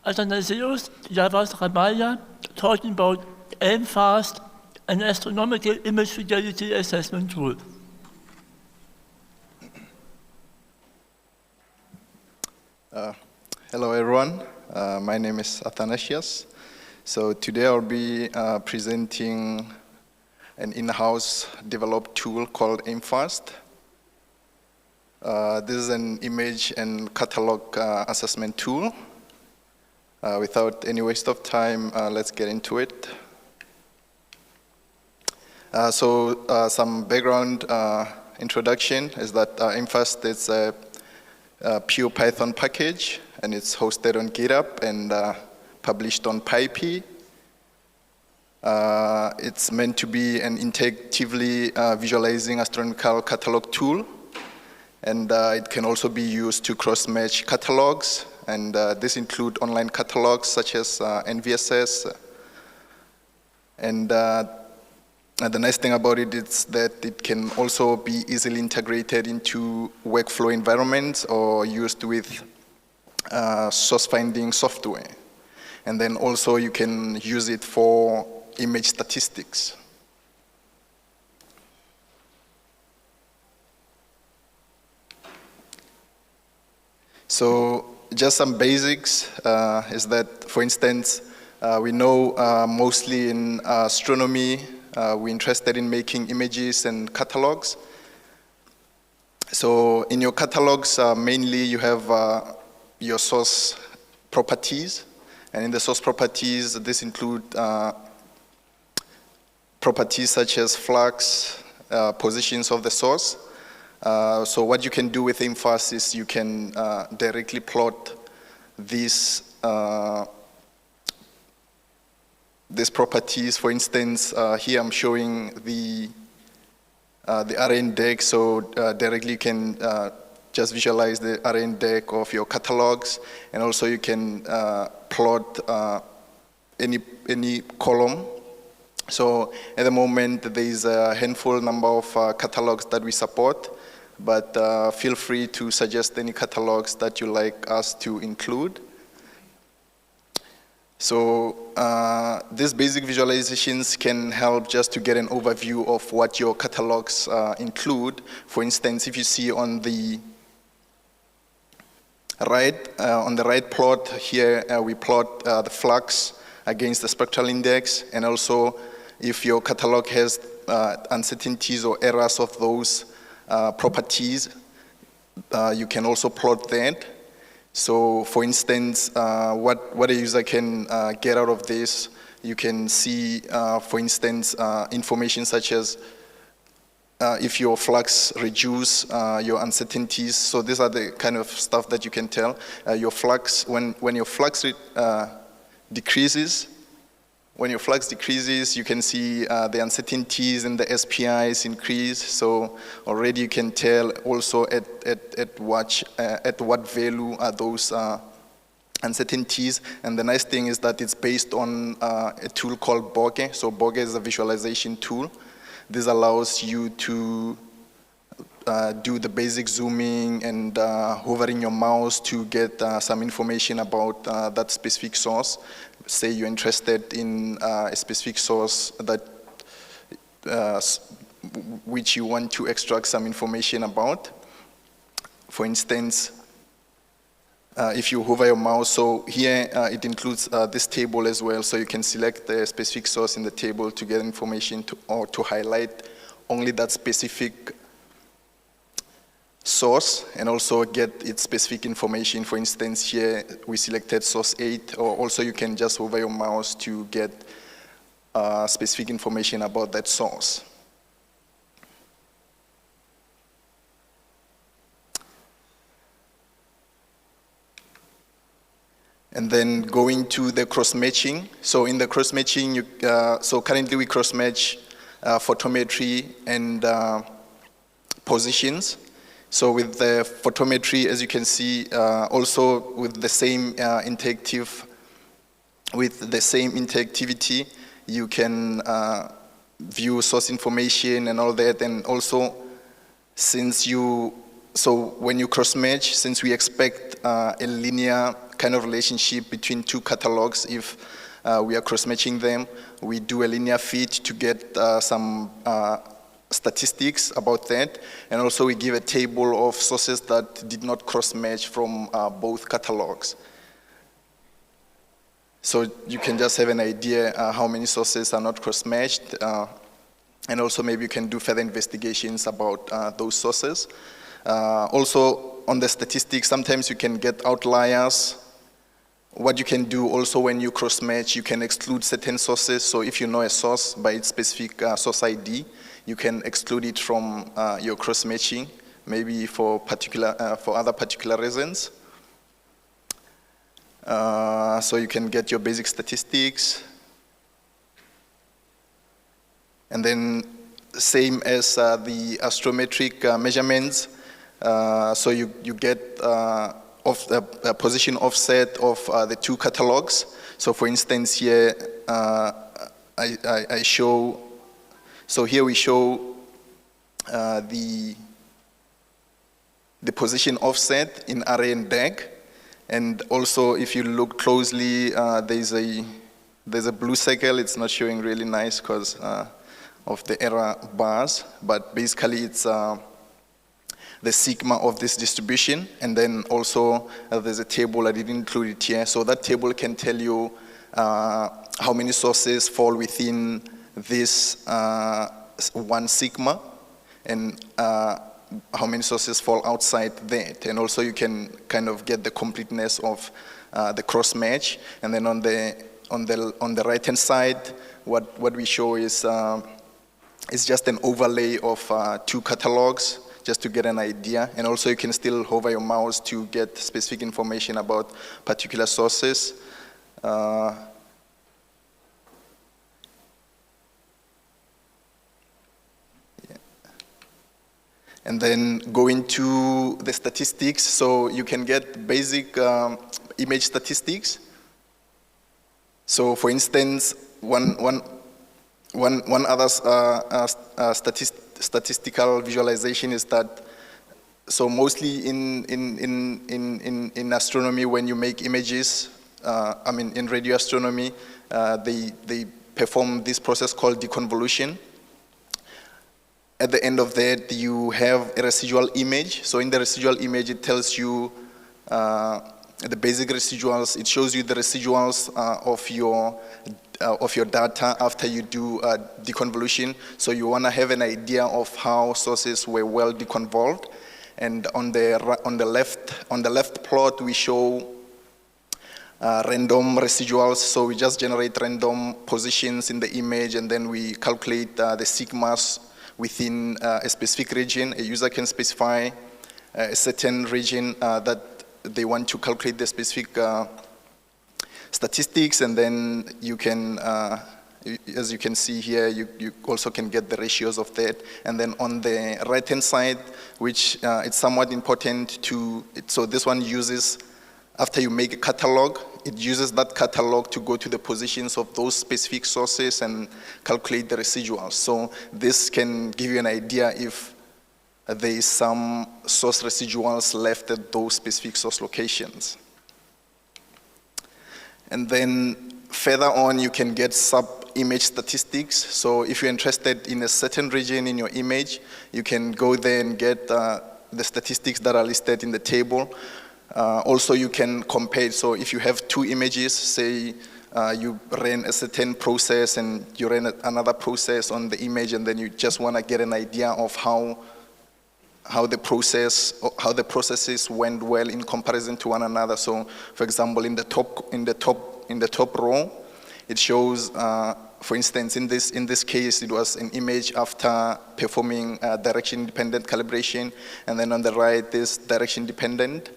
Athanaseus, Java's Ramaila, talking about AIMfast, an astronomical image fidelity assessment tool. Hello everyone, my name is Athanaseus. So today I'll be presenting an in-house developed tool called AIMfast. This is an image and catalog assessment tool. Without any waste of time, let's get into it. Some background introduction is that AIMfast is a pure Python package, and it's hosted on GitHub and published on PyP. It's meant to be an intuitively visualizing astronomical catalog tool, and it can also be used to cross-match catalogs, and this include online catalogs such as NVSS. And the nice thing about it is that it can also be easily integrated into workflow environments or used with source finding software. And then also you can use it for image statistics. So just some basics is that, for instance, we know mostly in astronomy, we're interested in making images and catalogs. So in your catalogs, mainly you have your source properties. And in the source properties, this include properties such as flux, positions of the source. So what you can do with AIMfast is you can directly plot these properties. For instance, here I'm showing the RN deck, so directly you can just visualize the RN deck of your catalogs, and also you can plot any column. So at the moment there is a handful number of catalogs that we support, but feel free to suggest any catalogs that you like us to include. So these basic visualizations can help just to get an overview of what your catalogs include. For instance, if you see on the right plot here, we plot the flux against the spectral index, and also if your catalog has uncertainties or errors of those properties, you can also plot that. So for instance, what a user can get out of this, you can see, for instance, information such as if your flux reduce your uncertainties. So these are the kind of stuff that you can tell. Your flux, when your flux decreases, you can see the uncertainties and the SPIs increase. So already you can tell also at what value are those uncertainties. And the nice thing is that it's based on a tool called Bokeh. So Bokeh is a visualization tool. This allows you to do the basic zooming and hovering your mouse to get some information about that specific source. Say you're interested in a specific source that which you want to extract some information about. For instance, if you hover your mouse, so here it includes this table as well, so you can select the specific source in the table to get information or to highlight only that specific source and also get its specific information. For instance, here we selected source 8, or also you can just hover your mouse to get specific information about that source. And then going to the cross-matching. So in the cross-matching, so currently we cross-match photometry and positions. So with the photometry, as you can see, also with the same interactivity, you can view source information and all that. And also, so when you cross-match, since we expect a linear kind of relationship between two catalogs if we are cross-matching them. We do a linear fit to get some statistics about that, and also we give a table of sources that did not cross-match from both catalogs. So you can just have an idea how many sources are not cross-matched, and also maybe you can do further investigations about those sources. Also on the statistics, sometimes you can get outliers. What you can do also when you cross-match, you can exclude certain sources. So if you know a source by its specific source ID, you can exclude it from your cross-matching, maybe for other particular reasons. So you can get your basic statistics. And then same as the astrometric measurements. So you get a position offset of the two catalogs. So for instance here, I show, so here we show the position offset in array and DAG. And also if you look closely, there's a blue circle. It's not showing really nice because of the error bars, but basically it's the sigma of this distribution, and then also there's a table, I didn't include it here, so that table can tell you how many sources fall within this one sigma, and how many sources fall outside that, and also you can kind of get the completeness of the cross match. And then on the right hand side, what we show is just an overlay of two catalogs, just to get an idea. And also you can still hover your mouse to get specific information about particular sources. And then going to the statistics, so you can get basic image statistics. So for instance, one other statistical visualization is that, so mostly in astronomy, when you make images, in radio astronomy, they perform this process called deconvolution. At the end of that, you have a residual image. So in the residual image, it tells you the basic residuals. It shows you the residuals of your data after you do deconvolution. So you want to have an idea of how sources were well deconvolved. And on the left plot, we show random residuals. So we just generate random positions in the image, and then we calculate the sigmas within a specific region. A user can specify a certain region that they want to calculate the specific statistics, and then you can, as you can see here, you also can get the ratios of that. And then on the right-hand side, which it's somewhat important to, so this one uses, after you make a catalog, it uses that catalog to go to the positions of those specific sources and calculate the residuals. So this can give you an idea if there is some source residuals left at those specific source locations. And then further on, you can get sub-image statistics. So if you're interested in a certain region in your image, you can go there and get the statistics that are listed in the table. Also, you can compare. So if you have two images, say you ran a certain process and you ran another process on the image, and then you just want to get an idea of how the processes went well in comparison to one another. So, for example, in the top row, it shows, for instance, in this case, it was an image after performing direction-independent calibration, and then on the right, this direction-dependent.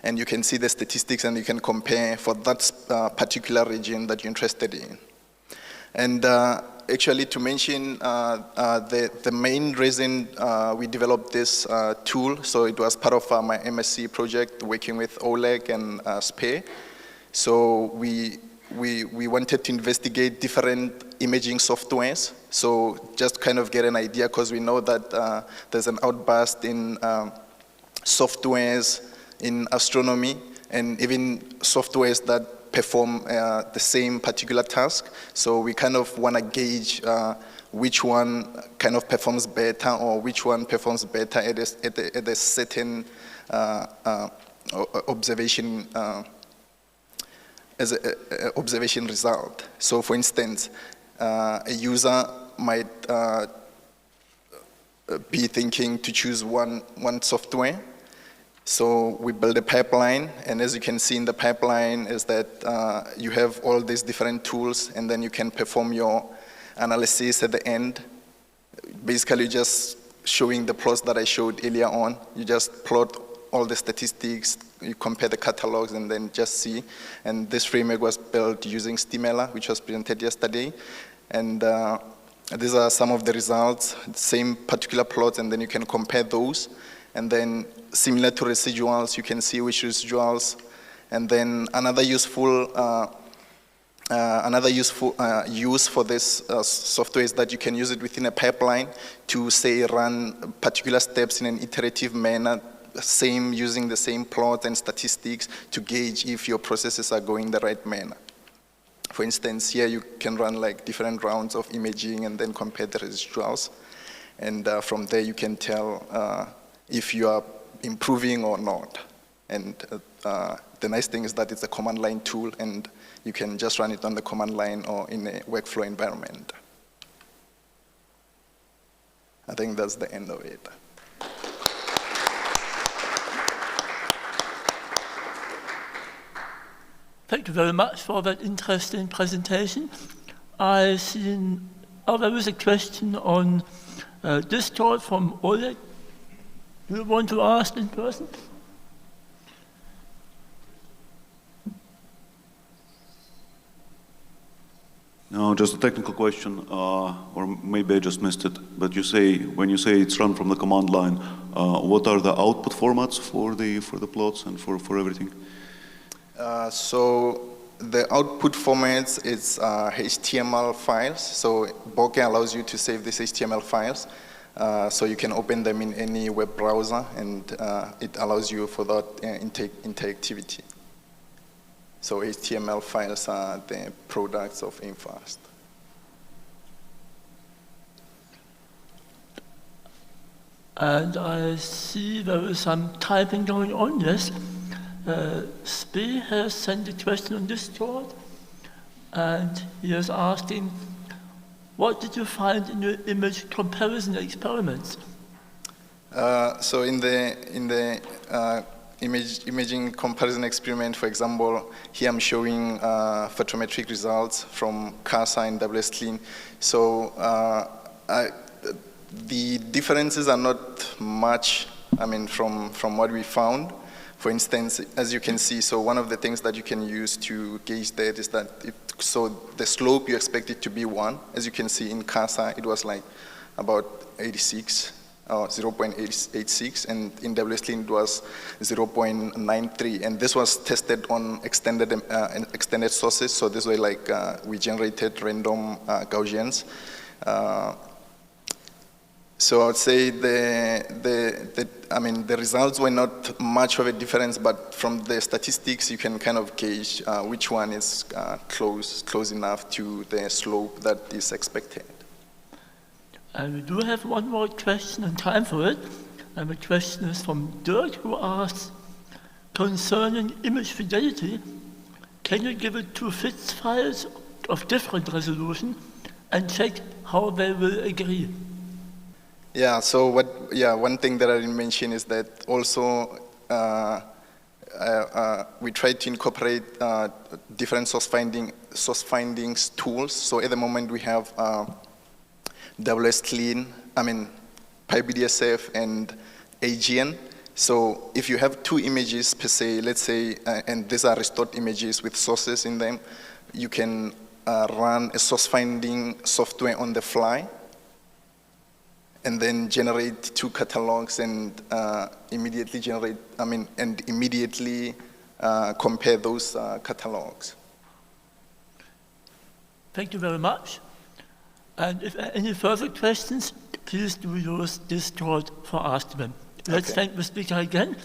And you can see the statistics, and you can compare for that particular region that you're interested in. And actually, to mention the main reason we developed this tool, so it was part of my MSc project working with Oleg and SPE. So we wanted to investigate different imaging softwares. So just kind of get an idea, because we know that there's an outburst in softwares in astronomy and even softwares that perform the same particular task. So we kind of want to gauge which one kind of performs better or which one performs better at a certain observation as an observation result. So for instance, a user might be thinking to choose one software. So we build a pipeline, and as you can see in the pipeline is that you have all these different tools, and then you can perform your analysis at the end. Basically just showing the plots that I showed earlier on. You just plot all the statistics, you compare the catalogs, and then just see. And this framework was built using Stimela, which was presented yesterday. And these are some of the results, same particular plots, and then you can compare those. And then similar to residuals, you can see which residuals. And then another useful use for this software is that you can use it within a pipeline to, say, run particular steps in an iterative manner, using the same plot and statistics to gauge if your processes are going the right manner. For instance, here you can run like different rounds of imaging and then compare the residuals. And from there you can tell if you are improving or not. And the nice thing is that it's a command line tool, and you can just run it on the command line or in a workflow environment. I think that's the end of it. Thank you very much for that interesting presentation. There was a question on Discord from Oleg. Do you want to ask in person? No, just a technical question, or maybe I just missed it. But when you say it's run from the command line, what are the output formats for the plots and for everything? So the output formats is HTML files. So Bokeh allows you to save these HTML files. So you can open them in any web browser, and it allows you for that interactivity. So HTML files are the products of AIMfast. And I see there is some typing going on, yes. Spe has sent a question on Discord, and he is asking, what did you find in your image comparison experiments? So in the imaging comparison experiment, for example, here I'm showing photometric results from CASA and WS-Clean. So the differences are not much, from what we found. For instance, as you can see, so one of the things that you can use to gauge that is that, so the slope you expect it to be 1. As you can see in CASA, it was like about 86, or 0.86, and in WS-Clean it was 0.93. And this was tested on extended sources, so this way we generated random Gaussians. So I would say the results were not much of a difference, but from the statistics you can kind of gauge which one is close enough to the slope that is expected. And we do have one more question and time for it. And the question is from Dirk, who asks, concerning image fidelity, can you give it 2 FITS files of different resolution and check how they will agree? Yeah, so one thing that I didn't mention is that also we tried to incorporate different source findings tools. So at the moment we have WS-Clean, PyBDSF and AGN. So if you have 2 images per se, let's say, and these are restored images with sources in them, you can run a source finding software on the fly, and then generate 2 catalogs and immediately compare those catalogs. Thank you very much. And if any further questions, please do use Discord for asking them. Let's thank the speaker again.